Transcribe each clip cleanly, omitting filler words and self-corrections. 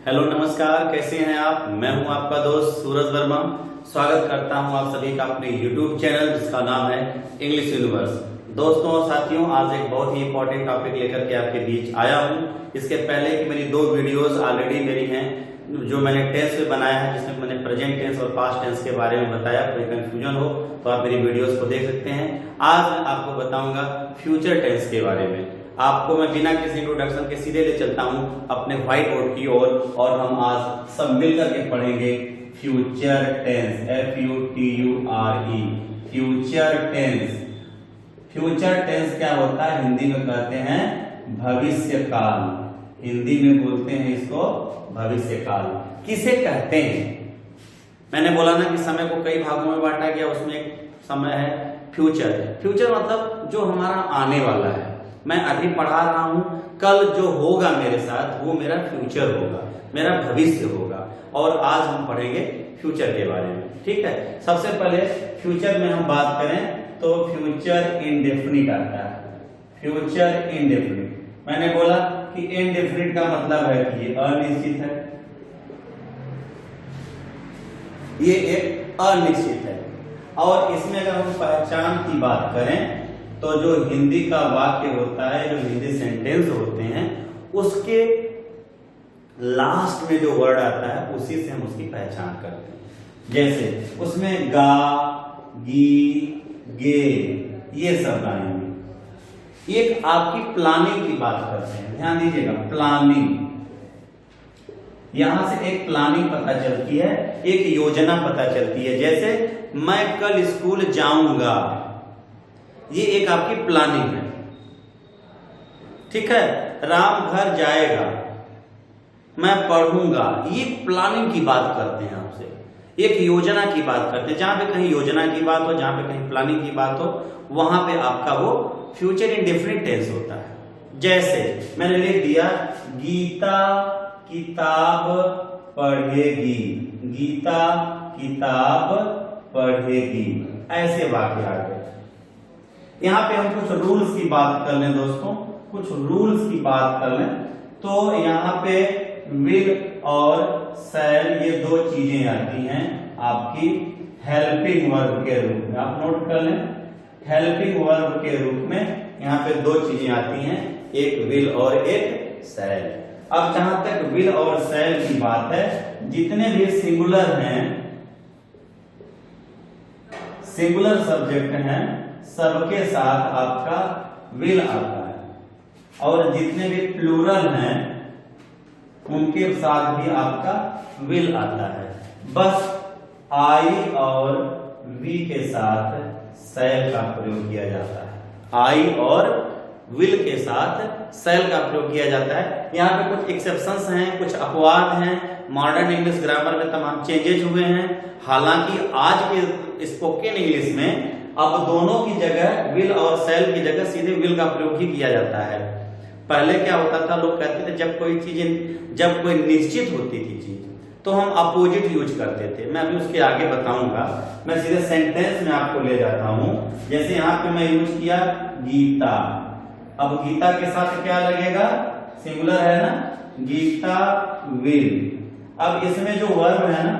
Hello नमस्कार, कैसे हैं आप। मैं हूं आपका दोस्त सूरज वर्मा। स्वागत करता हूं आप सभी का अपने YouTube चैनल जिसका नाम है इंग्लिश यूनिवर्स। दोस्तों और साथियों, आज एक बहुत ही इंपॉर्टेंट टॉपिक लेकर के आपके बीच आया हूं। इसके पहले की मेरी 2 वीडियोस ऑलरेडी मेरी हैं जो मैंने टेंस पे बनाया है, जिसमें मैंने प्रेजेंट टेंस और पास्ट टेंस के बारे में बताया। कोई कंफ्यूजन हो तो आप मेरी वीडियोस को देख सकते हैं। आज मैं आपको बताऊंगा फ्यूचर टेंस के बारे में। आपको मैं बिना किसी इंट्रोडक्शन के सीधे ले चलता हूं अपने व्हाइट बोर्ड की ओर और हम आज सब मिलकर के पढ़ेंगे future tense. FUTURE future tense. Future tense क्या होता है? हिंदी में कहते हैं भविष्य काल। हिंदी में बोलते हैं इसको भविष्य काल। किसे कहते हैं? मैंने बोला ना कि समय को कई भागों में बांटा गया, उसमें एक समय है फ्यूचर। फ्यूचर मतलब जो हमारा आने वाला है। मैं अभी पढ़ा रहा हूं, कल जो होगा मेरे साथ वो मेरा फ्यूचर होगा, मेरा भविष्य होगा। और आज हम पढ़ेंगे फ्यूचर के बारे में। ठीक है, सबसे पहले फ्यूचर में हम बात करें तो फ्यूचर इंडेफिनिट आता है। फ्यूचर इंडेफिनिट, मैंने बोला कि इंडेफिनिट का मतलब है कि ये अनिश्चित है, ये एक अनिश्चित है। और इसमें अगर हम पहचान की बात करें तो जो हिंदी का वाक्य होता है, जो हिंदी सेंटेंस होते हैं, उसके लास्ट में जो वर्ड आता है उसी से हम उसकी पहचान करते हैं। जैसे उसमें गा, गी, गे ये सब आएंगे। एक आपकी प्लानिंग की बात करते हैं, ध्यान दीजिएगा, प्लानिंग। यहां से एक प्लानिंग पता चलती है, एक योजना पता चलती है। जैसे मैं कल स्कूल जाऊंगा, ये एक आपकी प्लानिंग है। ठीक है, राम घर जाएगा, मैं पढ़ूंगा, ये प्लानिंग की बात करते हैं आपसे, एक योजना की बात करते हैं। जहां पे कहीं योजना की बात हो, जहां पे कहीं प्लानिंग की बात हो, वहां पे आपका वो फ्यूचर इंडेफिनिट टेंस होता है। जैसे मैंने लिख दिया गीता किताब पढ़ेगी, गीता किताब पढ़ेगी, ऐसे वाक्य आ गए। यहां पे हम कुछ रूल्स की बात कर लें दोस्तों, कुछ रूल्स की बात कर लें तो यहां पे विल और शैल ये 2 चीजें आती हैं आपकी हेल्पिंग वर्ब के रूप में। आप नोट कर लें, हेल्पिंग वर्ब के रूप में यहां पे 2 चीजें आती हैं, एक विल और एक शैल। अब जहां तक विल और शैल की बात है, जितने भी सिंगुलर हैं, सिंगुलर सब्जेक्ट हैं, सबके साथ आपका विल आता है। और जितने भी प्लूरल हैं उनके साथ भी आपका विल आता है। बस आई और वी के साथ शैल का प्रयोग किया जाता है। आई और विल के साथ शैल का प्रयोग किया जाता है। यहाँ पे कुछ एक्सेप्शंस हैं, कुछ अपवाद हैं। मॉडर्न इंग्लिश ग्रामर में तमाम चेंजेज हुए हैं। हालांकि आज के स्पोकन इंग्लिश में अब दोनों की जगह विल और शैल की जगह सीधे विल का प्रयोग ही किया जाता है। पहले क्या होता था, लोग कहते थे जब कोई निश्चित होती थी चीज तो हम अपोजिट यूज करते थे। मैं अभी उसके आगे बताऊंगा। मैं सीधे सेंटेंस में आपको ले जाता हूं। जैसे यहां पे मैं यूज किया गीता। अब गीता के साथ क्या लगेगा? सिंगुलर है ना, गीता विल। अब इसमें जो वर्ब है ना,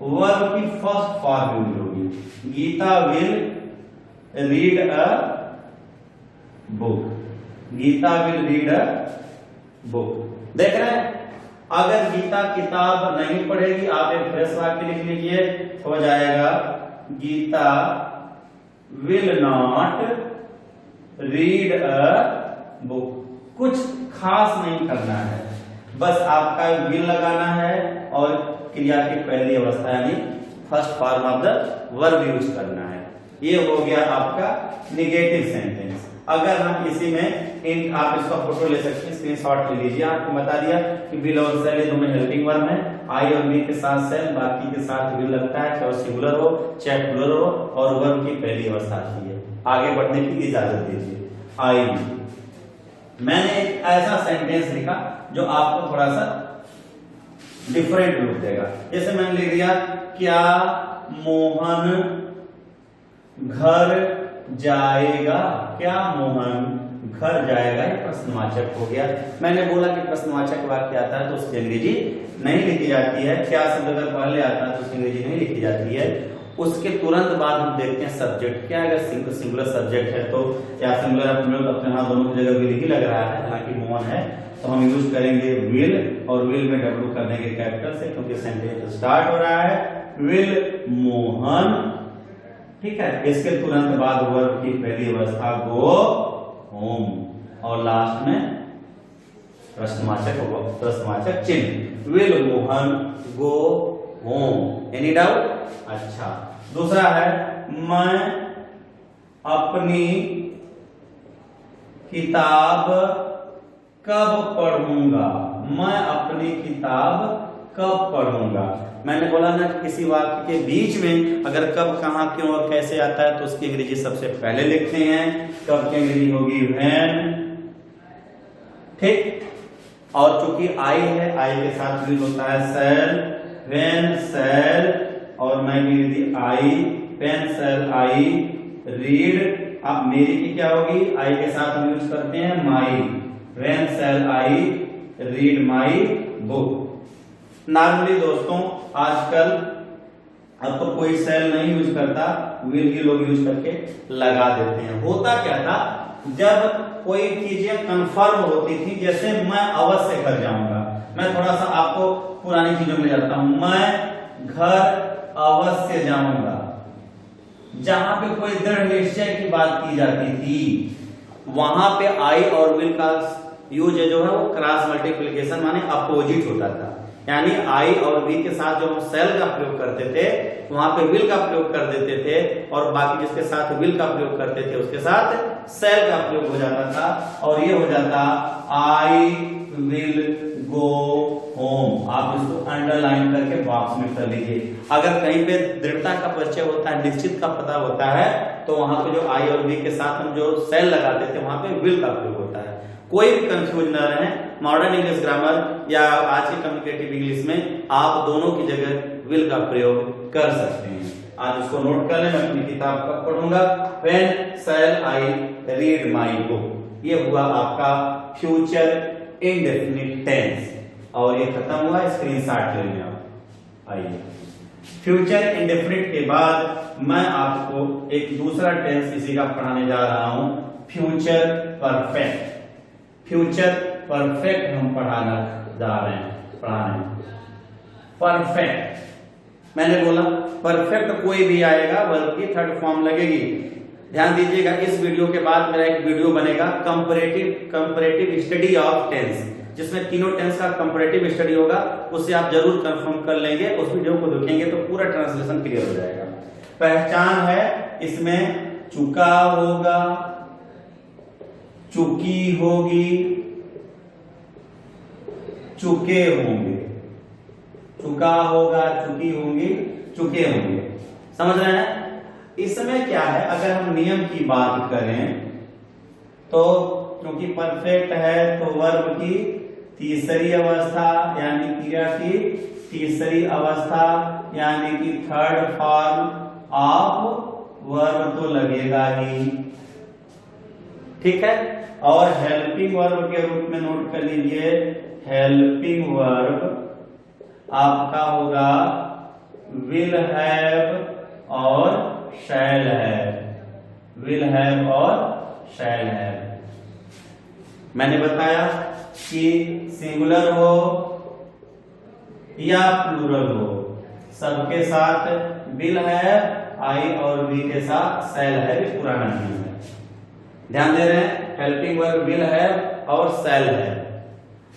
वर्ब की फर्स्ट फॉर्म यूज होगी। Geeta will read a book, Geeta will read a book. देख रहे हैं, अगर गीता किताब नहीं पढ़ेगी, आप एक फ्रेश वाक्य लिख लीजिए, हो जाएगा Geeta will not read a book. कुछ खास नहीं करना है, बस आपका विल लगाना है और क्रिया की पहली अवस्था यानी first form of the verb use करना है। ये हो गया आपका निगेटिव सेंटेंस। अगर हम इसी में आप इसका फोटो ले सकते हैं, स्क्रीनशॉट ले लीजिए। आपको बता दिया कि विल और शैल दोनों हेल्पिंग वर्ब है। आई और वी के साथ शैल, बाकी के साथ विल लगता है, चाहे सिंगुलर हो चाहे प्लूरल हो, और वर्ब की पहली अवस्था आती है। आगे बढ़ने की इजाजत दीजिए। आई, मैंने एक ऐसा सेंटेंस लिखा जो आपको थोड़ा सा डिफरेंट लुक देगा। जैसे मैंने लिख दिया, क्या मोहन घर जाएगा? क्या मोहन घर जाएगा, ये प्रश्नवाचक हो गया। मैंने बोला कि प्रश्नवाचक वाक्य आता है तो उसकी अंग्रेजी नहीं लिखी जाती है। क्या शब्द अगर पहले आता है तो उसकी अंग्रेजी नहीं लिखी जाती है। उसके तुरंत बाद हम देखते हैं सब्जेक्ट क्या। अगर सिंगुलर सब्जेक्ट है तो या सिंगुलर अपने हाथ दोनों की जगह विल ही लग रहा है, हालांकि मोहन है, तो हम यूज करेंगे विल, और विल में डब्ल्यू कर देंगे कैपिटल से, क्योंकि सेंटेंस स्टार्ट हो रहा है विल मोहन। ठीक है, इसके तुरंत बाद वर्ब की पहली अवस्था गो होम, और लास्ट में प्रश्नवाचक चिन्ह, will Mohan go home. Any doubt? अच्छा, दूसरा है मैं अपनी किताब कब पढ़ूंगा। मैं अपनी किताब कब पढ़ूंगा। मैंने बोला ना किसी वाक्य के बीच में अगर कब, कहां, क्यों और कैसे आता है तो उसकी अंग्रेजी सबसे पहले लिखते हैं। कब की अंग्रेजी होगी व्हेन। ठीक, और चूंकि आई है, आई के साथ यूज होता है शैल, व्हेन शैल, और मैं भी आई, पेन शैल आई रीड। अब मेरी की क्या होगी, आई के साथ हम यूज करते हैं my, when shall I read my book. Normally दोस्तों आजकल अब तो कोई सेल नहीं यूज करता, विल ही लोग यूज करके लगा देते हैं। होता क्या था, जब कोई चीजें कंफर्म होती थी, जैसे मैं अवश्य घर जाऊंगा, मैं थोड़ा सा आपको पुरानी चीजों में जाता हूं, मैं घर अवश्य जाऊंगा। जहां पे कोई दृढ़ निश्चय की बात की जाती थी वहां पे आई और विल का यूज जो है वो क्रॉस मल्टीप्लिकेशन माने अपोजिट होता था। यानी आई और वी के साथ जो हम सेल का प्रयोग करते थे वहां पे विल का प्रयोग कर देते थे, और बाकी जिसके साथ विल का प्रयोग करते थे उसके साथ सेल का प्रयोग हो जाता था, और ये हो जाता आई विल गो होम। आप इसको अंडरलाइन करके बॉक्स में कर लीजिए। अगर कहीं पे दृढ़ता का परिचय होता है, निश्चित का पता होता है, तो वहां पे जो आई और वी के साथ हम जो सेल लगाते थे वहां पे विल का प्रयोग होता है। कोई भी कंफ्यूज न रहे, मॉडर्न इंग्लिश ग्रामर या आज की कम्युनिकेटिव इंग्लिश में आप दोनों की जगह विल का प्रयोग कर सकते हैं। आज उसको नोट कर लें। मैं अपनी किताब कब पढ़ूंगा, when shall I read my book. ये हुआ आपका फ्यूचर इंडेफिनिट टेंस, और ये खत्म हुआ, स्क्रीनशॉट ले लें आप। आइए, फ्यूचर इंडेफिनिट के बाद मैं आपको एक दूसरा टेंस इसी का पढ़ाने जा रहा हूं, फ्यूचर परफेक्ट। फ्यूचर परफेक्ट हम पढ़ाना जा रहे हैं, परफेक्ट। मैंने बोला परफेक्ट कोई भी आएगा वर्ब की थर्ड फॉर्म लगेगी। ध्यान दीजिएगा, इस वीडियो के बाद मेरा एक वीडियो बनेगा कंपैरेटिव स्टडी ऑफ टेंस, जिसमें तीनों टेंस का कंपैरेटिव स्टडी होगा। उससे आप जरूर कंफर्म कर लेंगे, उस वीडियो को देखेंगे तो पूरा ट्रांसलेशन क्लियर हो जाएगा। पहचान है, इसमें चुका होगा, चुकी होगी, चुके होंगे। चुका होगा, चुकी होंगी, चुके होंगे। समझ रहे हैं? इसमें क्या है, अगर हम नियम की बात करें तो क्योंकि परफेक्ट है तो वर्ब की तीसरी अवस्था यानी क्रिया की तीसरी अवस्था यानी कि थर्ड फॉर्म ऑफ वर्ब तो लगेगा ही। ठीक है, और हेल्पिंग वर्ब के रूप में नोट कर लीजिए, हेल्पिंग वर्ब आपका होगा विल हैव और शैल हैव। विल हैव और शैल हैव। मैंने बताया कि सिंगुलर हो या प्लूरल हो, सबके साथ विल हैव, आई और वी के साथ शैल हैव पुराना नियम है। ध्यान दे रहे हैं, हेल्पिंग वर्ब विल हैव और शैल हैव।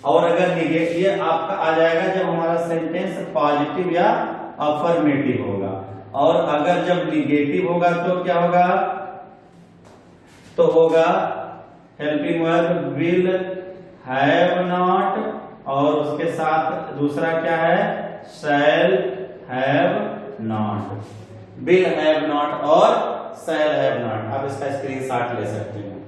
और अगर निगेटिव, ये आपका आ जाएगा जब हमारा सेंटेंस पॉजिटिव या अफर्मेटिव होगा, और अगर जब निगेटिव होगा तो क्या होगा, तो होगा helping verb will have not, और उसके साथ दूसरा क्या है, शैल have not. Will have not और शैल हैव नॉट। आप इसका स्क्रीनशॉट ले सकते हैं।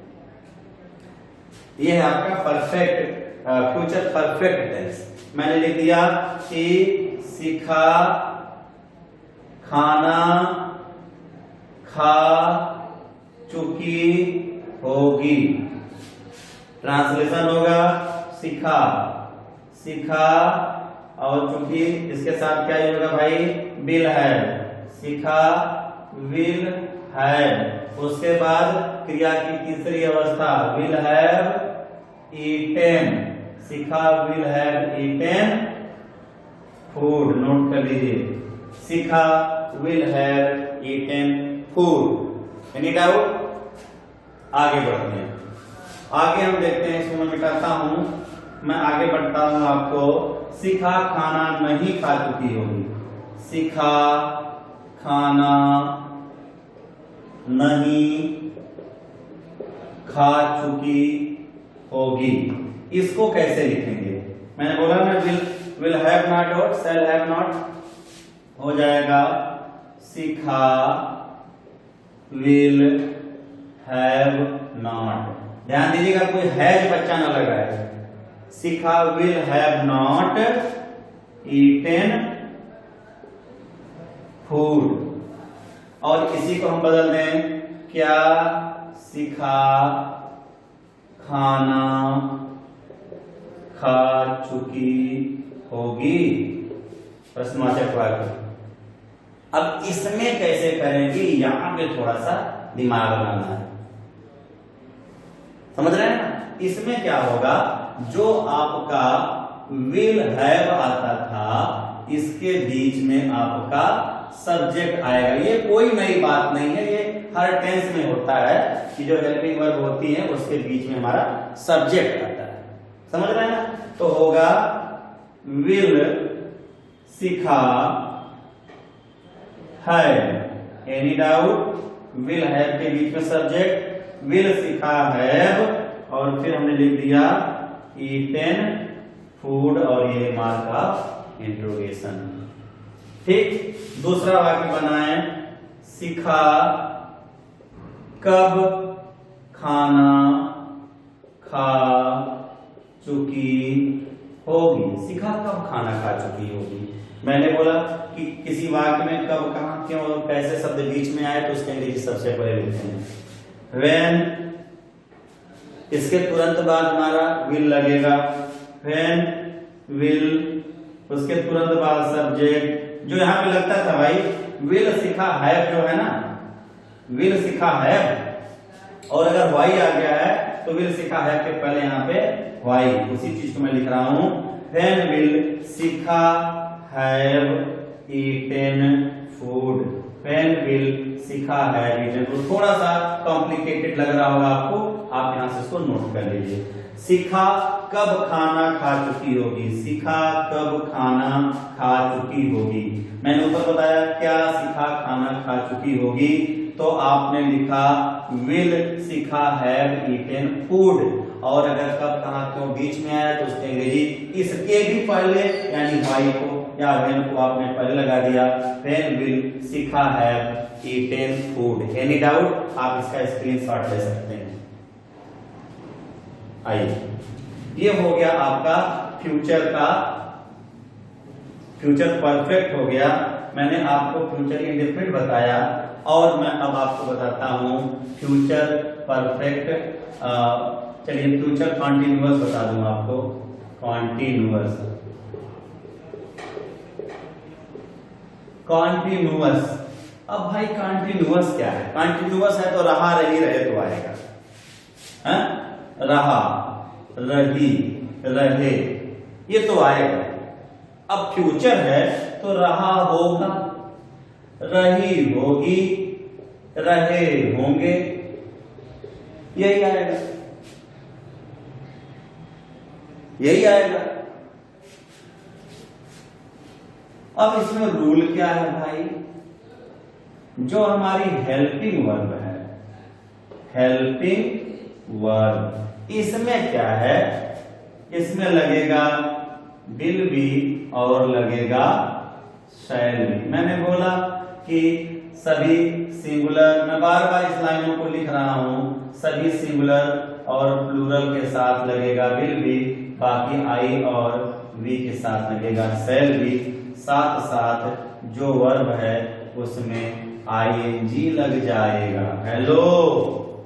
यह है आपका परफेक्ट फ्यूचर परफेक्ट टेंस। मैंने लिख दिया कि सीखा, खाना, खा चुकी होगी। ट्रांसलेशन होगा सिखा, सिखा, और चूंकि इसके साथ क्या होगा भाई, विल है, सिखा विल हैव। उसके बाद क्रिया की तीसरी अवस्था विल हैव ईटेन, सिखा will have eaten food, note कर लीजिए, सिखा will have eaten food. Any doubt? आगे बढ़ते हैं, आगे हम देखते हैं, इसको मैं मिटाता हूं, मैं आगे बढ़ता हूं आपको। सिखा खाना नहीं खा चुकी होगी, सिखा खाना नहीं खा चुकी होगी। इसको कैसे लिखेंगे? मैंने बोला ना विल हैव नॉट और शैल हैव नॉट हो जाएगा, सिखा विल हैव नॉट। ध्यान दीजिएगा कोई हैज बच्चा ना लगाए, सिखा will have not eaten food. और इसी को हम बदल दें, क्या सिखा खाना खा चुकी होगी, प्रश्नवाचक वाक्य। अब इसमें कैसे करेंगे, यहां पे थोड़ा सा दिमाग लगाना है, समझ रहे हैं ना? इसमें क्या होगा, जो आपका विल हैव आता था इसके बीच में आपका सब्जेक्ट आएगा। ये कोई नई बात नहीं है, ये हर टेंस में होता है कि जो हेल्पिंग वर्ब होती है उसके बीच में हमारा सब्जेक्ट आता है, समझ रहे हैं ना? तो होगा विल सिखा है, एनी डाउट? विल हैव के बीच में सब्जेक्ट, विल सिखा हैव, और फिर हमने लिख दिया ईटेन फूड, और ये मार्क ऑफ इंट्रोगेशन। ठीक, दूसरा वाक्य बनाए, सिखा कब खाना खा चुकी होगी, सिखा कब खाना खा चुकी होगी। मैंने बोला कि किसी वाक्य में कब, कहां, क्यों और कैसे शब्द बीच में आए तो उसके अंग्रेजी सबसे पहले लिखते हैं व्हेन, इसके तुरंत बाद हमारा विल लगेगा, व्हेन विल, उसके तुरंत बाद सब्जेक्ट। जो यहां पे लगता था भाई विल सिखा हैव, जो है ना विल सिखा हैव, और अगर वाई आ गया है तो विल सिखा हैव के पहले यहाँ पे वाई, उसी चीज को मैं लिख रहा हूं, व्हेन विल सिखा have eaten food, when will सिखा हैव ईटेन फूड। थोड़ा सा कॉम्प्लिकेटेड लग रहा होगा आपको, आप यहां से इसको नोट कर लीजिए। सिखा कब खाना खा चुकी होगी, सिखा कब खाना खा चुकी होगी। मैंने ऊपर बताया क्या सिखा खाना खा चुकी होगी, तो आपने लिखा विल सिखा हैव ईटेन फूड, और अगर कब कहां क्यों बीच में आया तो उसके अंग्रेजी इसके भी पहले यानी वाई को या व्हेन को आपने पहले लगा दिया, व्हेन विल सिखा have eaten food. Any doubt? आप इसका स्क्रीनशॉट ले सकते हैं। आइए, ये हो गया आपका फ्यूचर का, फ्यूचर परफेक्ट हो गया। मैंने आपको फ्यूचर इंडेफिनिट बताया, और मैं अब आपको बताता हूं फ्यूचर परफेक्ट। चलिए फ्यूचर कॉन्टिन्यूअस बता दूं आपको, कॉन्टिन्यूअस, कॉन्टिन्यूअस। अब भाई कॉन्टिन्यूअस क्या है? कॉन्टिन्यूअस है तो रहा रही रहे तो आएगा, है? रहा रही रहे ये तो आएगा। अब फ्यूचर है तो रहा होगा, रही होगी, रहे होंगे, यही आएगा, यही आएगा। अब इसमें रूल क्या है भाई? जो हमारी हेल्पिंग वर्ब है, हेल्पिंग वर्ब, इसमें क्या है? इसमें लगेगा विल बी और लगेगा शैल बी। मैंने बोला कि सभी सिंगुलर, मैं बार बार इस लाइनों को लिख रहा हूं, सभी सिंगुलर और प्लूरल के साथ लगेगा विल बी, बाकी आई और वी के साथ लगेगा शैल बी। साथ साथ जो वर्ब है उसमें आईएनजी लग जाएगा। हेलो,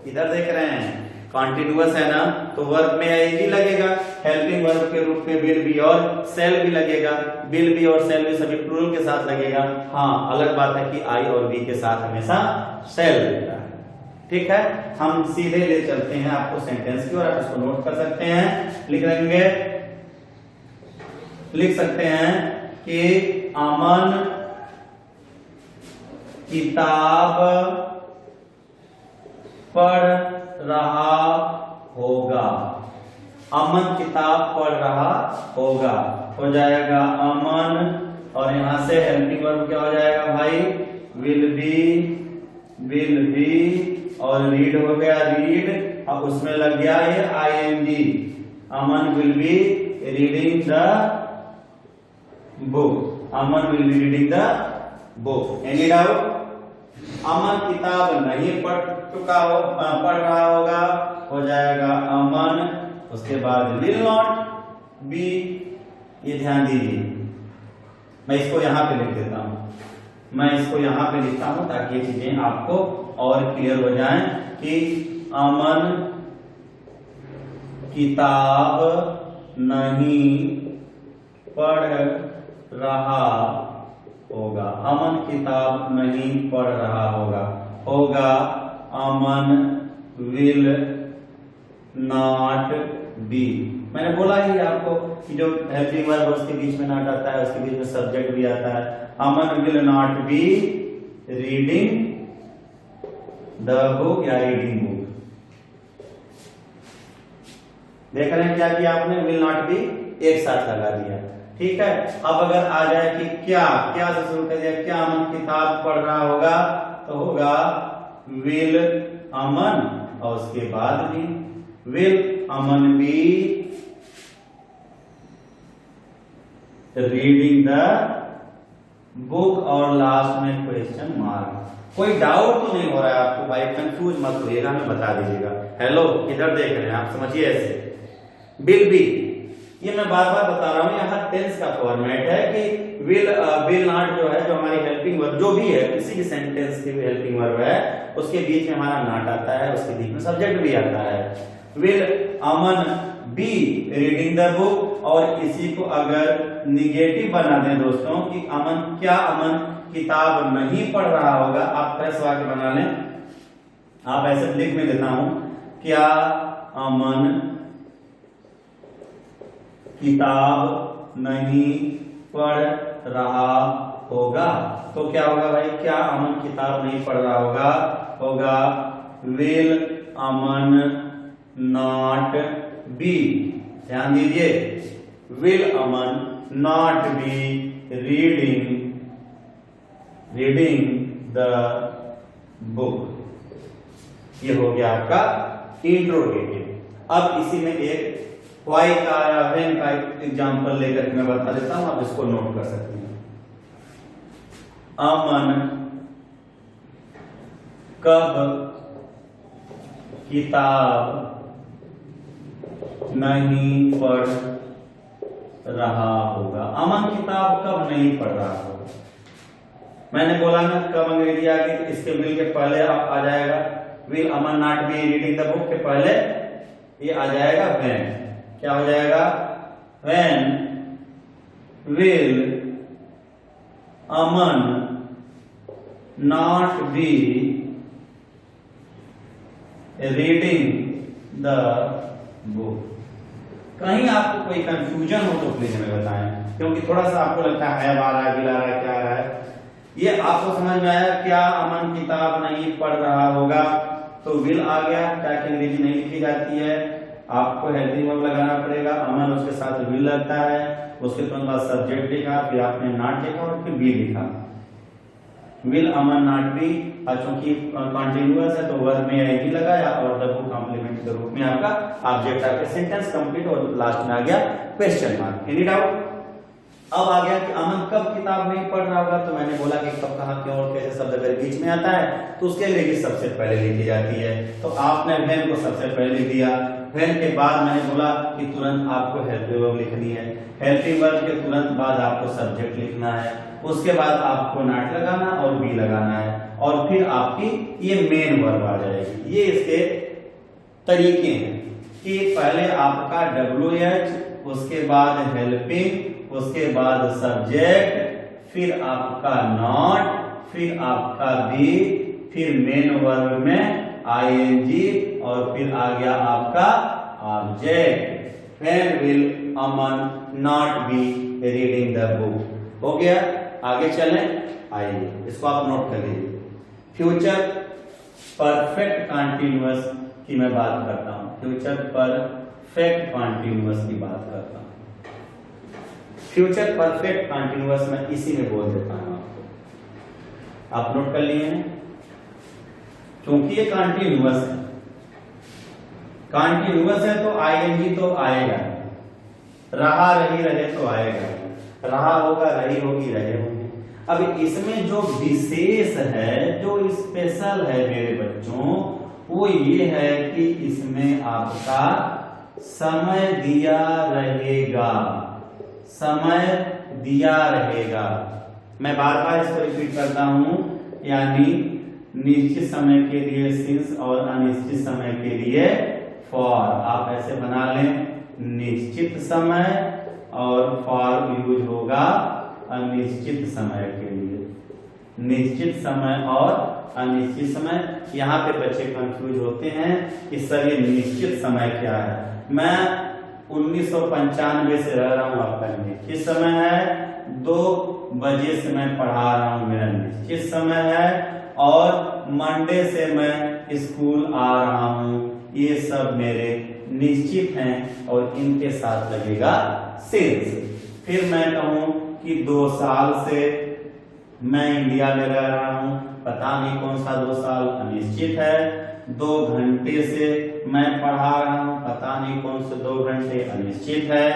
इधर देख रहे हैं? कॉन्टिन्यूअस है ना, तो वर्ब में आईएनजी लगेगा। हेल्पिंग वर्ब के रूप में विल बी और सेल भी लगेगा। विल बी और सेल भी सभी प्लूरल के साथ लगेगा। हाँ, अलग बात है कि आई और बी के साथ हमेशा सेल लगता है। ठीक है, हम सीधे ले चलते हैं आपको सेंटेंस की, और आप इसको नोट कर सकते हैं। लिख सकते हैं कि अमन किताब पढ़ रहा होगा। अमन किताब पढ़ रहा होगा, हो जाएगा अमन, और यहां से हेल्पिंग वर्ब क्या हो जाएगा भाई, विल बी, और रीड हो गया रीड, और उसमें लग गया ये ING. Aman will be reading the book. Aman will be reading the book. Any doubt? Aman किताब नहीं पढ़ रहा होगा, हो जाएगा अमन, उसके बाद विल नॉट बी। ये ध्यान दीजिए, मैं इसको यहां पे लिख देता हूं, मैं इसको यहां पे लिखता हूं ताकि ये चीजें आपको और क्लियर हो जाएं कि अमन किताब नहीं पढ़ रहा होगा। अमन किताब नहीं पढ़ रहा होगा अमन विल नॉट बी। मैंने बोला ही आपको कि जो हेल्पिंग वर्ब उसके बीच में नॉट आता है, उसके बीच में सब्जेक्ट भी आता है। Aman will not be reading the book या रीडिंग बुक। देख रहे हैं क्या किया आपने, विल नॉट बी एक साथ लगा दिया। ठीक है, अब अगर आ जाए कि क्या से शुरू कर दिया, क्या अमन किताब पढ़ रहा होगा, तो होगा विल अमन, और उसके बाद भी will Aman be reading the book, और लास्ट में क्वेश्चन मार्क। कोई डाउट तो नहीं हो रहा है आपको भाई? कंफ्यूज मत होइएगा, हमें बता दीजिएगा। हेलो, किधर देख रहे हैं आप, समझिए ऐसे। विल बी, ये मैं बार बार बता रहा हूं, यहाँ टेंस का फॉर्मेट है कि विल नॉट जो है, जो हमारी हेल्पिंग वर्ब जो भी है, किसी भी सेंटेंस की भी हेल्पिंग वर्ब है, उसके बीच में हमारा नॉट आता है, उसके बीच में सब्जेक्ट भी आता है। Will Aman be reading the book, और इसी को अगर निगेटिव बना दें दोस्तों कि अमन किताब नहीं पढ़ रहा होगा, आप प्रेस वाक्य बना लें। आप ऐसे लिख में देता हूं, क्या अमन किताब नहीं पढ़ रहा होगा, तो क्या होगा भाई, क्या अमन किताब नहीं पढ़ रहा होगा विल अमन नॉट बी। ध्यान दीजिए, will Aman not be reading the book. ये हो गया आपका इंट्रोगेटिव। अब इसी में एक वाई का या व्हेन का एग्जांपल लेकर मैं बता देता हूं, आप इसको नोट कर सकते हैं। अमन कब किताब नहीं पढ़ रहा होगा। अमन किताब कब नहीं पढ़ रहा होगा, मैंने बोला ना कब अंग्रेजी आगे इसके विल के पहले आ जाएगा, will Aman not be reading the book के पहले ये आ जाएगा व्हेन। क्या हो जाएगा, when will Aman not be reading the book. कहीं आपको कोई कंफ्यूजन हो तो प्लीज हमें बताएं, क्योंकि थोड़ा सा आपको लगता है आ रहा है, बिल आ रहा है, क्या आ रहा है। ये आपको समझ में आया, क्या अमन किताब नहीं पढ़ रहा होगा, तो विल आ गया, क्या कि अंग्रेजी नहीं लिखी जाती है, आपको हेल्पिंग वर्ब लगाना पड़ेगा। अमन उसके साथ विल लगता है, उसके तुरंत बाद सब्जेक्ट लिखा, फिर आपने नॉट लिखा और फिर बी लिखा। विल अमन नॉट बी, चूंकि कॉन्टिन्यूअस है तो वर्ब में आईडी लगाया और द बुक कॉम्प्लीमेंट के रूप में आपका ऑब्जेक्ट आके सेंटेंस कंप्लीट, और लास्ट में आ गया क्वेश्चन मार्क। Any doubt? अब आ गया कि अमन कब किताब नहीं पढ़ रहा होगा, तो मैंने बोला कि कब, कहां, क्यों और कैसे शब्द अगर बीच में आता है तो उसके लिए सबसे पहले लिखी जाती है। तो आपने व्हेन को सबसे पहले लिख दिया, व्हेन के बाद मैंने बोला कि तुरंत आपको हेल्पिंग वर्ब लिखनी है, हेल्पिंग वर्ब के तुरंत बाद आपको सब्जेक्ट लिखना है, उसके बाद आपको नॉट लगाना और बी लगाना है, और फिर आपकी ये मेन वर्ब आ जाएगी। ये इसके तरीके हैं कि पहले आपका WH, उसके बाद हेल्पिंग, उसके बाद सब्जेक्ट, फिर आपका नॉट, फिर आपका बी, फिर मेन वर्ब में ING और फिर आ गया आपका object. When will Aman not be reading the book? हो गया। आगे चलें, आइए इसको आप नोट कर लीजिए। फ्यूचर परफेक्ट कंटिन्यूअस की मैं बात करता हूं, फ्यूचर परफेक्ट कंटिन्यूअस की बात करता हूं। फ्यूचर परफेक्ट कंटिन्यूअस में इसी में बोल देता हूं आपको, आप नोट कर लिए हैं, क्योंकि ये कंटिन्यूअस है। कंटिन्यूअस है तो ING तो आएगा, रहा रही रहे तो आएगा, रहा होगा रही होगी रहे होंगे। अब इसमें जो विशेष है, जो स्पेशल है मेरे बच्चों, वो ये है कि इसमें आपका समय दिया रहेगा, समय दिया रहेगा। मैं बार बार इसको रिपीट करता हूं, यानी निश्चित समय के लिए सिंस और अनिश्चित समय के लिए फॉर। आप ऐसे बना लें, निश्चित समय और फॉर यूज होगा अनिश्चित समय के लिए, निश्चित समय और अनिश्चित समय। यहाँ पे बच्चे कंफ्यूज होते हैं कि सर ये निश्चित समय क्या है। मैं 1995 से रह रहा हूँ, आपका निश्चित समय है। 2 बजे से मैं पढ़ा रहा हूँ, मेरा निश्चित समय है। और मंडे से मैं स्कूल आ रहा हूँ, ये सब मेरे निश्चित हैं और इनके साथ लगेगा सिंस। फिर मैं कहूँ कि 2 साल से मैं इंडिया में रह रहा हूँ, पता नहीं कौन सा 2 साल, अनिश्चित है। 2 घंटे से मैं पढ़ा रहा हूँ, पता नहीं कौन से 2 घंटे, अनिश्चित है।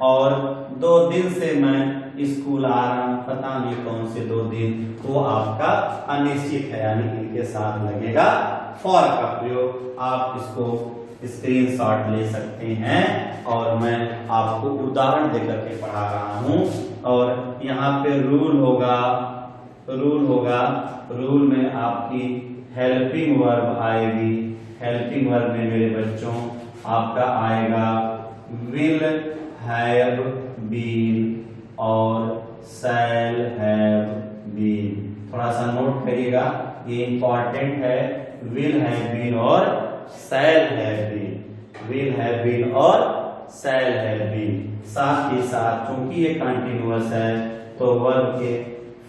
और 2 दिन से मैं स्कूल आ रहा हूँ, पता नहीं कौन से 2 दिन, वो आपका अनिश्चित है, यानी इनके साथ लगेगा फॉर का प्रयोग। आप इसको स्क्रीनशॉट ले सकते हैं और मैं आपको उदाहरण देकर के पढ़ा रहा हूँ। और यहाँ पे रूल होगा, रूल में आपकी हेल्पिंग वर्ब आएगी। हेल्पिंग वर्ब में मेरे बच्चों आपका आएगा विल हैव बीन और शैल हैव बीन। थोड़ा सा नोट करिएगा, ये इंपॉर्टेंट है। विल हैव बीन और shall have been, will have been और शैल हैव बीन। साथ ही साथ चूंकि ये कंटिन्यूअस है तो वर्ब के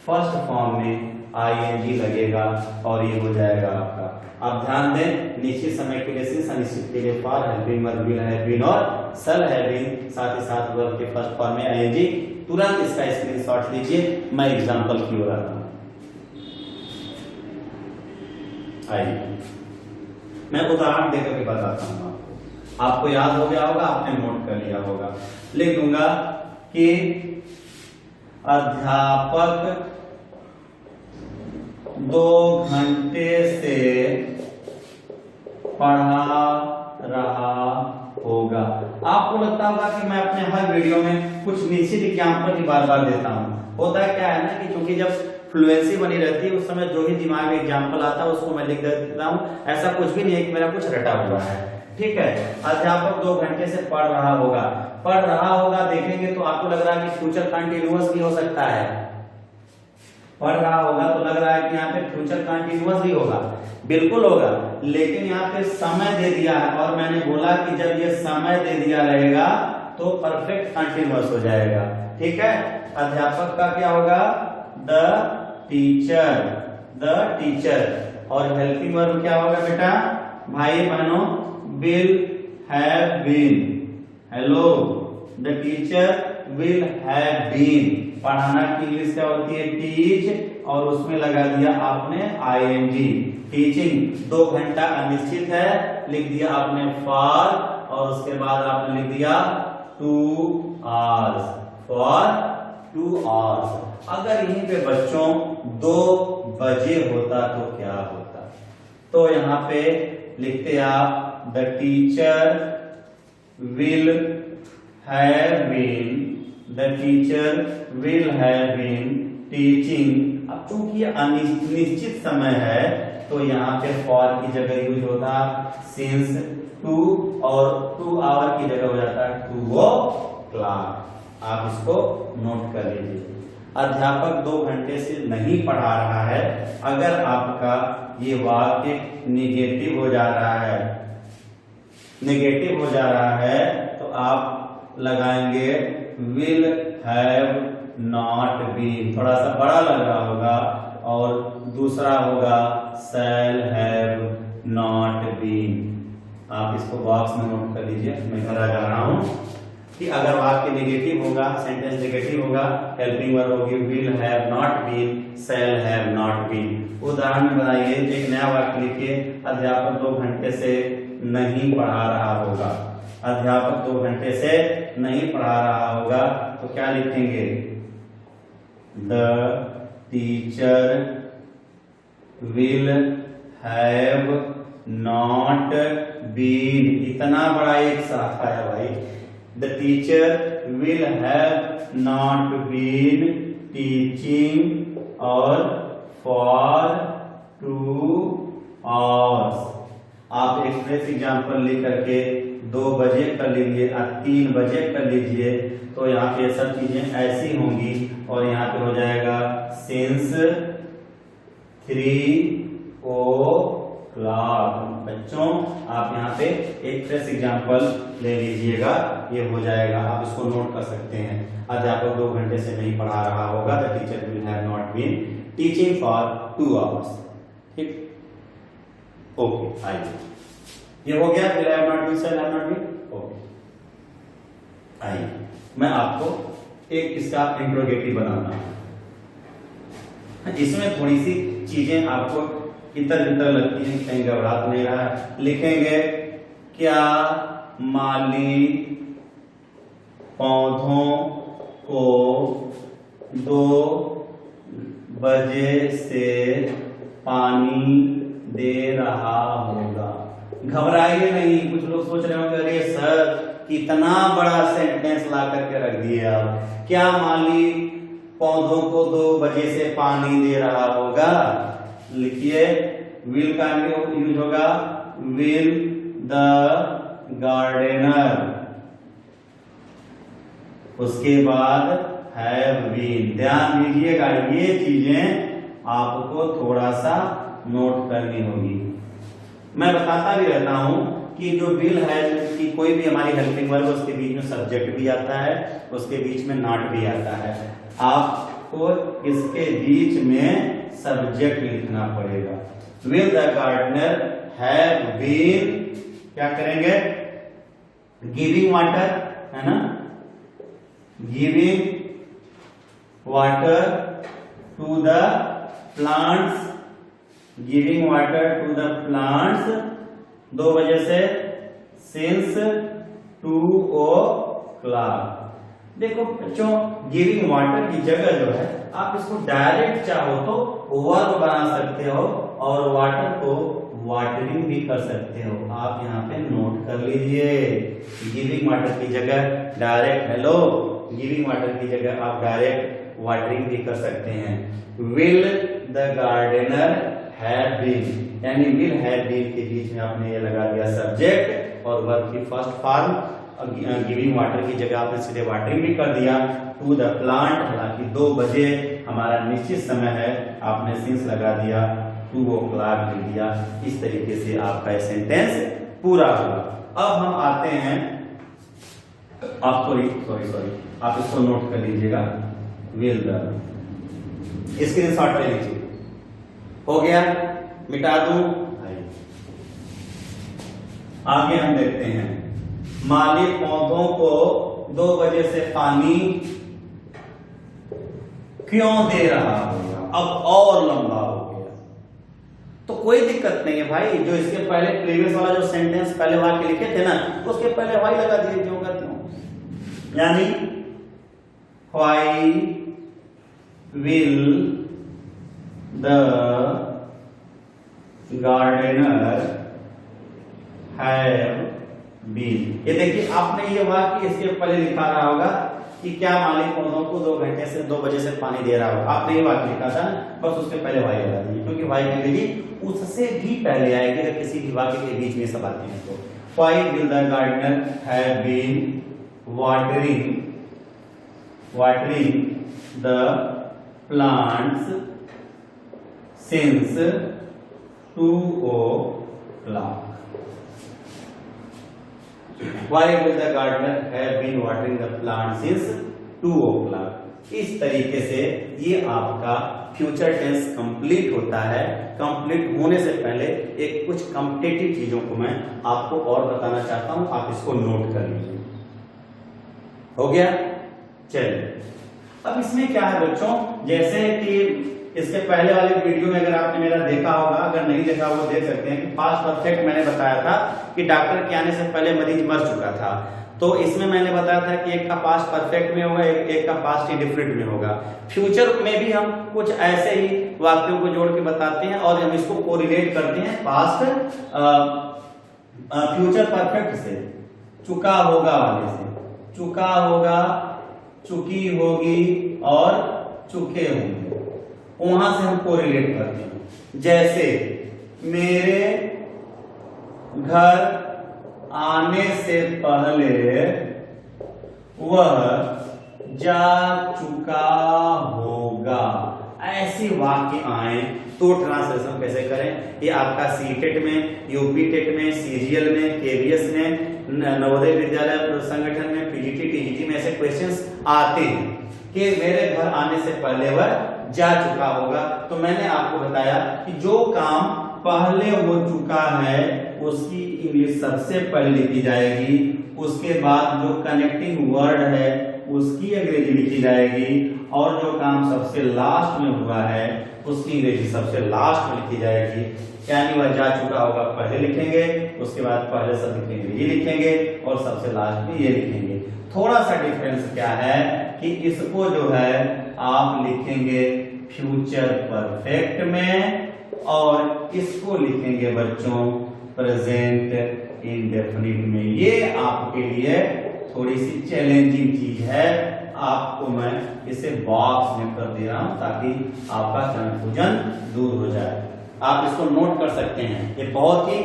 फर्स्ट फॉर्म में ING लगेगा और ये हो जाएगा आपका। आप ध्यान दें, निश्चित समय के लिए सिंस, अनिश्चित के लिए for, helping verb will have been और शैल हैव बीन, साथ ही साथ वर्ब के फर्स्ट फॉर्म में ING। तुरंत इसका स्क्रीनशॉट लीजिए, मैं एग्जांपल की ओर आता हूं। आइए मैं उदाहरण देकर के बताता हूं आपको याद हो गया होगा, आपने नोट कर लिया होगा। लिख दूंगा कि अध्यापक 2 घंटे से पढ़ा रहा होगा। आपको लगता होगा कि मैं अपने हर वीडियो में कुछ निश्चित एग्जाम्पल की बार बार देता हूं। होता है क्या है ना कि क्योंकि जब फ्लुएंसी बनी रहती है उस समय जो ही दिमाग में एग्जाम्पल आता है उसको मैं लिख देता हूं। ऐसा कुछ भी नहीं है कि मेरा कुछ रटा हुआ है, ठीक है। अध्यापक 2 घंटे से पढ़ रहा होगा, पढ़ रहा होगा देखेंगे तो आपको लग रहा है कि फ्यूचर कंटिन्यूअस भी हो सकता है। पढ़ रहा होगा तो लग रहा है कि यहाँ पे फ्यूचर कंटिन्यूअस भी होगा, बिल्कुल होगा, लेकिन यहाँ पे समय दे दिया है और मैंने बोला कि जब ये समय दे दिया रहेगा तो परफेक्ट कंटिन्यूअस हो जाएगा, ठीक है। अध्यापक का क्या होगा, द टीचर और हेल्पिंग वर्ब क्या होगा बेटा, भाई बहनों, will have been. Hello, the teacher will have been. पढ़ाना की इंग्लिश क्या होती है, टीच, और उसमें लगा दिया आपने ING। टीचिंग 2 घंटा अनिश्चित है, लिख दिया आपने फॉर और उसके बाद आपने लिख दिया 2 आवर्स, फॉर 2 आवर्स। अगर यहीं पे बच्चों 2 बजे होता तो क्या होता, तो यहाँ पे लिखते आप the teacher will have been, the teacher will have been teaching. अब चूंकि ये अनिश्चित समय है तो यहाँ पे फॉर की जगह यूज होता सिंस, 2 और 2 आवर की जगह हो जाता है 2 o'clock। आप इसको नोट कर लीजिए। अध्यापक 2 घंटे से नहीं पढ़ा रहा है, अगर आपका ये वाक्य निगेटिव हो जा रहा है, नेगेटिव हो जा रहा है तो आप लगाएंगे विल हैव नॉट बीन, थोड़ा सा बड़ा लग रहा होगा, और दूसरा होगा शैल हैव नॉट बीन। आप इसको बॉक्स में नोट कर लीजिए। मैं घर आ जा रहा हूं कि अगर वाक्य नेगेटिव होगा, सेंटेंस नेगेटिव होगा, हेल्पिंग वर्ब होगी will have not been, shall have not been. उदाहरण में बनाइए, एक नया वाक्य लिखिए, अध्यापक 2 घंटे से नहीं पढ़ा रहा होगा। अध्यापक 2 घंटे से नहीं पढ़ा रहा होगा तो क्या लिखेंगे? The teacher will have not been, इतना बड़ा एक शाखा है भाई। The teacher will have not been teaching और फॉर 2 hours। आप एक्सप्रेस एग्जाम्पल लिख करके 2 बजे कर लीजिए, 3 बजे कर लीजिए, तो यहाँ पे सब चीजें ऐसी होंगी और यहाँ पे हो जाएगा सिंस 3 o'clock। बच्चों आप यहाँ पे एक फ्रेश एग्जाम्पल ले लीजिएगा, ये हो जाएगा। आप इसको नोट कर सकते हैं। अध्यापक 2 घंटे से नहीं पढ़ा रहा होगा, the teacher will have not been teaching for 2 hours। ठीक, ओके, आइए, ये हो गया will have not been, shall have not been. Okay, आइए मैं आपको एक इसका इंट्रोगेटिव बनाना है। इसमें थोड़ी सी चीजें आपको इतर इतर लगती हैं, कहीं घबरा तो नहीं रहा है। लिखेंगे क्या माली पौधों को 2 बजे से पानी दे रहा होगा। घबराइए नहीं। कुछ लोग सोच रहे होंगे अरे सर कितना बड़ा सेंटेंस ला करके रख दिए आप, क्या माली पौधों को 2 बजे से पानी दे रहा होगा। लिखिए विल का यूज होगा, विल द गार्डनर, उसके बाद हैव बीन। ध्यान दीजिएगा, ये चीजें आपको थोड़ा सा नोट करनी होगी। मैं बताता भी रहता हूं कि जो विल है कि कोई भी हमारी हेल्पिंग वर्ब, उसके बीच में सब्जेक्ट भी आता है, उसके बीच में नॉट भी आता है। आपको इसके बीच में सब्जेक्ट लिखना पड़ेगा। Will the gardener have been, क्या करेंगे? गिविंग वाटर, है ना, giving water to the plants, giving water to the plants 2 बजे से सिंस 2 o'clock। देखो बच्चों, गिविंग वाटर की जगह जो है आप इसको डायरेक्ट चाहो तो वर्ब बना सकते हो और वाटर को वाटरिंग भी कर सकते हो। आप यहाँ पे नोट कर लीजिए, गिविंग वाटर की जगह डायरेक्ट, हेलो, गिविंग वाटर की जगह आप डायरेक्ट वाटरिंग भी कर सकते हैं। Will the gardener have been, यानी विल हैव बीन के बीच में आपने ये लगा दिया सब्जेक्ट और वर्ब की फर्स्ट फॉर्म। गिविंग वाटर की जगह आपने सीधे वाटरिंग भी कर दिया। टू द प्लांट, हालांकि 2 बजे हमारा निश्चित समय है, आपने सिंस लगा दिया, 2 o'clock लिख दिया। इस तरीके से आपका सेंटेंस पूरा हुआ। अब हम आते हैं, आप सॉरी आप इसको नोट कर लीजिएगा, विल द, स्क्रीनशॉट ले लीजिए। हो गया, मिटा दूं। आगे हम देखते हैं, माली पौधों को 2 बजे से पानी क्यों दे रहा होगा। अब और लंबा हो गया तो कोई दिक्कत नहीं है भाई, जो इसके पहले प्रीवियस वाला जो सेंटेंस पहले वाक्य लिखे थे ना, उसके पहले वाई लगा दिए, क्यों करते हो। यानी why will the gardener have been. ये देखिए, आपने ये वाक्य इसके पहले लिखा रहा होगा कि क्या माली पौधों को 2 घंटे से 2 बजे से पानी दे रहा होगा। आपने ये वाक्य लिखा था, बस उसके पहले वाई लगा दीजिए, क्योंकि वाई की विधि उससे भी पहले आएगी अगर किसी भी वाक्य के बीच में सब आते हैं तो। Why will the gardener have been watering the plants since 2 o'clock? Why will the gardener have been watering the plants since 2 o'clock? इस तरीके से ये आपका फ्यूचर टेंस कंप्लीट होता है। कंप्लीट होने से पहले एक कुछ कॉम्पिटिटिव चीजों को मैं आपको और बताना चाहता हूं, आप इसको नोट कर लीजिए। हो गया? चलिए, अब इसमें क्या है बच्चों, जैसे कि इसके पहले वाले वीडियो में अगर आपने मेरा देखा होगा, अगर नहीं देखा होगा देख सकते हैं कि पास्ट परफेक्ट मैंने बताया था कि डॉक्टर के आने से पहले मरीज मर चुका था। तो इसमें मैंने बताया था कि एक का पास्ट परफेक्ट में होगा, एक का पास्ट इंडिफिनिट में होगा। फ्यूचर में भी हम कुछ ऐसे ही वाक्यों को जोड़ के बताते हैं और हम इसको कोरिलेट करते हैं पास्ट फ्यूचर परफेक्ट से, चुका होगा वाले से। चुका होगा, चुकी होगी और चुके होंगे, वहां से हम कोरिलेट करते हैं। जैसे मेरे घर आने से पहले वह जा चुका होगा, ऐसी वाक्य आए तो ट्रांसलेशन कैसे करें? ये आपका सीटेट में, यूपी टेट में, सीजीएल में, केवीएस में, नवोदय विद्यालय संगठन में, पीजीटी टीजीटी में ऐसे क्वेश्चंस आते हैं कि मेरे घर आने से पहले वह जा चुका होगा। तो मैंने आपको बताया कि जो काम पहले हो चुका है उसकी इंग्लिश सबसे पहले लिखी जाएगी, उसके बाद जो कनेक्टिंग वर्ड है उसकी अंग्रेजी लिखी जाएगी, और जो काम सबसे लास्ट में हुआ है उसकी अंग्रेजी सबसे लास्ट में लिखी जाएगी। यानी वह जा चुका होगा पहले लिखेंगे, उसके बाद पहले शब्द की अंग्रेजी लिखेंगे और सबसे लास्ट में ये लिखेंगे। थोड़ा सा डिफरेंस क्या है कि इसको जो है आप लिखेंगे फ्यूचर परफेक्ट में और इसको लिखेंगे बच्चों प्रेजेंट इंडेफिनिट में। ये आपके लिए थोड़ी सी चैलेंजिंग चीज है, आपको मैं इसे बॉक्स में कर दे रहा हूं ताकि आपका कंफ्यूजन दूर हो जाए। आप इसको नोट कर सकते हैं, ये बहुत ही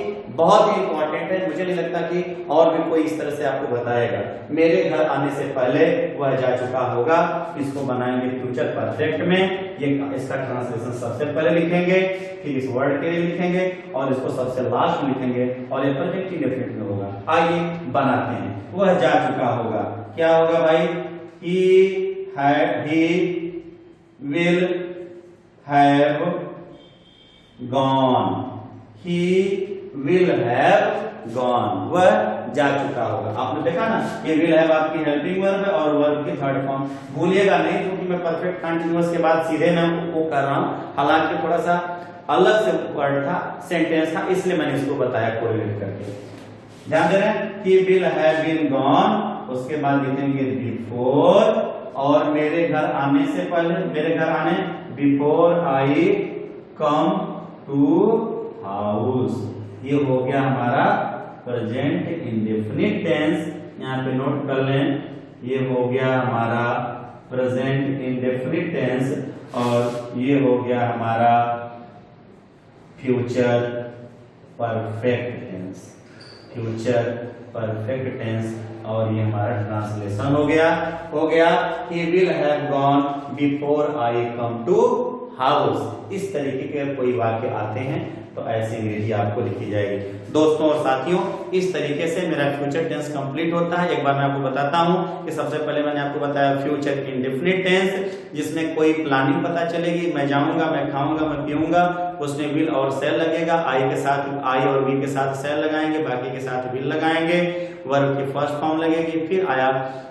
इंपॉर्टेंट है। मुझे नहीं लगता कि और भी कोई इस तरह से आपको बताएगा। मेरे घर आने से पहले वह जा चुका होगा, इसको बनाएंगे फ्यूचर परफेक्ट में। ये इसका ट्रांसलेशन सबसे पहले लिखेंगे, फिर इस वर्ड के लिए लिखेंगे और इसको सबसे लास्ट में लिखेंगे और ये प्रेजेंट इंडेफिनिट में होगा। आइए बनाते हैं। वह जा चुका होगा, क्या होगा भाई? he will have gone, he will have gone, वह जा चुका होगा। आपने देखा ना, ये will have आपकी हेल्पिंग वर्ब है और वर्ब की थर्ड फॉर्म। भूलिएगा नहीं, क्योंकि मैं परफेक्ट कंटीन्यूअस के बाद सीधे मैं वो कर रहा हूं, हालांकि थोड़ा सा अलग से वर्ड था, सेंटेंस था, इसलिए मैंने इसको बताया कोरिलेट करके। ध्यान दे रहे हैं, he will have been gone, उसके बाद लिखेंगे बिफोर, और मेरे घर आने से पहले, मेरे घर आने before I come to house. ये हो गया हमारा प्रेजेंट इंडेफिनिट टेंस, यहाँ पे नोट कर लें। ये हो गया हमारा प्रेजेंट इंडेफिनिट टेंस और ये हो गया हमारा future perfect tense. Future perfect tense और ये हमारा ट्रांसलेशन हो गया। he will have gone before I come to house। इस तरीके के कोई वाक्य आते हैं तो ऐसी अंग्रेजी आपको लिखी जाएगी। दोस्तों और साथियों, इस तरीके से मेरा फ्यूचर टेंस कंप्लीट होता है। एक बार मैं आपको बताता हूं कि सबसे पहले मैंने आपको बताया फ्यूचर इंडेफिनिट टेंस, जिसमें कोई प्लानिंग पता चलेगी, मैं जाऊंगा, मैं खाऊंगा, मैं पीऊंगा, उसमें विल और सेल लगेगा। आई के साथ, आई और वी के साथ सेल लगाएंगे, बाकी के साथ विल लगाएंगे, वर्ब की फर्स्ट फॉर्म लगेगी। फिर आया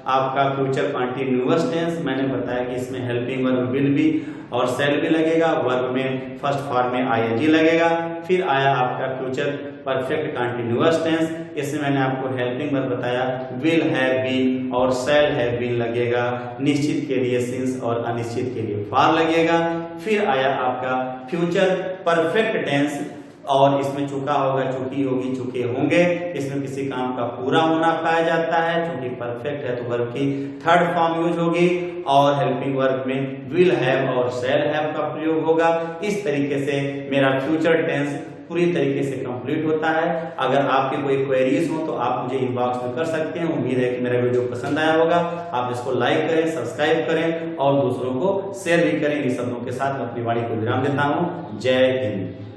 आपका फ्यूचर कंटीन्यूअस टेंस, मैंने बताया कि इसमें हेल्पिंग वर्ब विल भी और सेल भी लगेगा, वर्ब में फर्स्ट फॉर्म में आईएनजी लगेगा। फिर आया आपका फ्यूचर परफेक्ट कंटीन्यूअस टेंस, इसमें मैंने आपको हेल्पिंग वर्ब बताया, विल हैव बीन और सेल हैव बीन लगेगा, निश्चित के लिए सिंस और अनिश्चित के लिए फॉर लगेगा। फिर आया आपका फ्यूचर परफेक्ट टेंस और इसमें चुका होगा, चुकी होगी, चुके होंगे, इसमें किसी काम का पूरा होना पाया जाता है। चूंकि परफेक्ट है तो वर्ब की थर्ड फॉर्म यूज होगी और हेल्पिंग वर्ब में विल हैव और शैल हैव का प्रयोग होगा। इस तरीके से मेरा फ्यूचर टेंस पूरी तरीके से कंप्लीट होता है। अगर आपके कोई क्वेरीज हो तो आप मुझे इनबॉक्स में कर सकते हैं। उम्मीद है कि मेरा वीडियो पसंद आया होगा। आप इसको लाइक करें, सब्सक्राइब करें और दूसरों को शेयर भी करें। इन शब्दों के साथ मैं अपनी वाणी को विराम देता हूं। जय हिंद।